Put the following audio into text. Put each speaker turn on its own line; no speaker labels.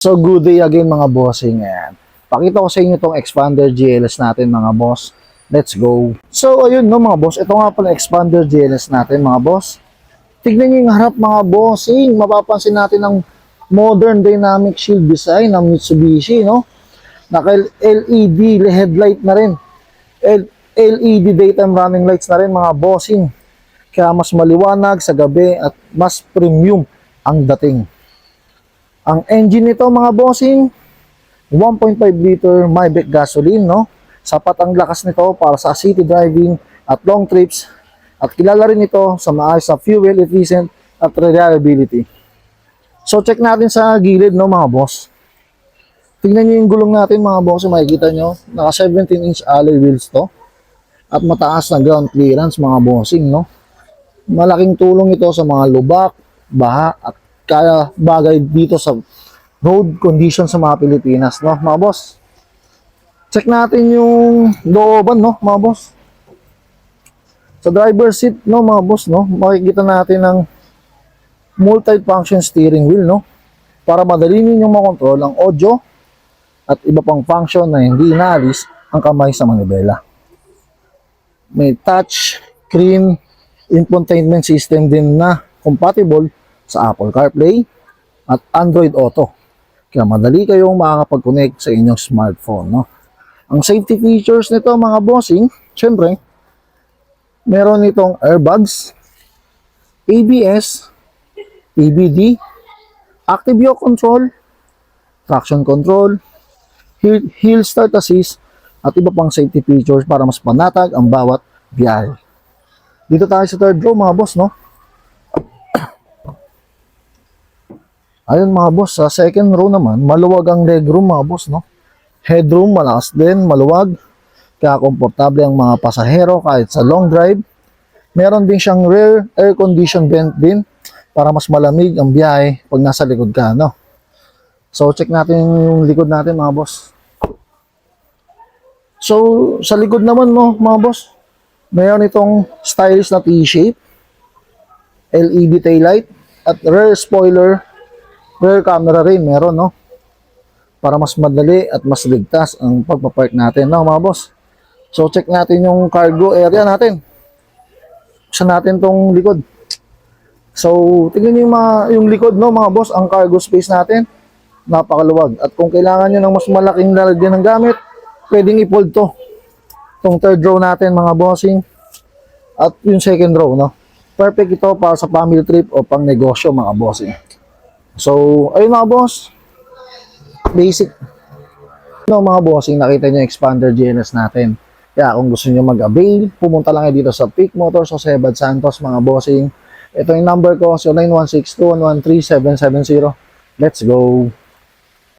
So good day again mga bossing. Ayan. Pakita ko sa inyo itong expander GLS natin mga boss. Let's go. So ayun no mga boss. Ito nga pala expander GLS natin mga boss. Tignan nyo yung harap mga bossing. Mapapansin natin ang modern dynamic shield design ng Mitsubishi, no? Naka LED headlight na rin. LED daytime running lights na rin mga bossing. Kaya mas maliwanag sa gabi at mas premium ang dating. Ang engine nito mga bossing, 1.5 liter Maybach gasoline, no? Sapat ang lakas nito para sa city driving at long trips at kilala rin ito sa maayos na fuel efficient at reliability. So check natin sa gilid, no mga boss. Tingnan nyo yung gulong natin mga boss, makikita nyo, naka 17-inch alloy wheels to at mataas na ground clearance mga bossing, no? Malaking tulong ito sa mga lubak, baha at kaya bagay dito sa road condition sa mga Pilipinas, no mga boss. Check natin yung looban, no mga boss. Sa driver seat, no mga boss, no, makikita natin ang multi-function steering wheel, no, para madali ninyong makontrol ang audio at iba pang function na hindi inaalis ang kamay sa manibela. May touch screen infotainment system din na compatible sa Apple CarPlay at Android Auto. Kaya madali kayong makakapag-connect sa inyong smartphone, no? Ang safety features nito mga bossing, syempre, meron itong airbags, ABS, ABD, active yaw control, traction control, hill start assist, at iba pang safety features para mas panatag ang bawat biyahe. Dito tayo sa third row mga boss, no? Ayun mga boss, sa second row naman, maluwag ang legroom mga boss, no? Headroom, malakas din, maluwag. Kaya komportable ang mga pasahero kahit sa long drive. Meron din siyang rear air condition vent din para mas malamig ang biyahe pag nasa likod ka, no? So, check natin yung likod natin mga boss. So, sa likod naman, no, mga boss, mayroon itong stylish na T-shape, LED taillight, at rear spoiler, rear camera rin meron, no? Para mas madali at mas ligtas ang pagpapark natin, no, mga boss. So, check natin yung cargo area natin. Buksan natin tong likod. So, tingnan nyo yung likod, no, mga boss, ang cargo space natin. Napakaluwag. At kung kailangan nyo ng mas malaking lalagyan ng gamit, pwedeng i-fold to. Itong third row natin, mga bossing. At yung second row, no? Perfect ito para sa family trip o pang negosyo, mga bossing. So, ayun mga boss. Basic. No, mga bossing, nakita nyo yung expander GLS natin. Kaya kung gusto nyo mag-avail, pumunta lang dito sa Peak Motors o Sebad Santos, mga bossing. Ito yung number ko, 0916-213-770. Let's go!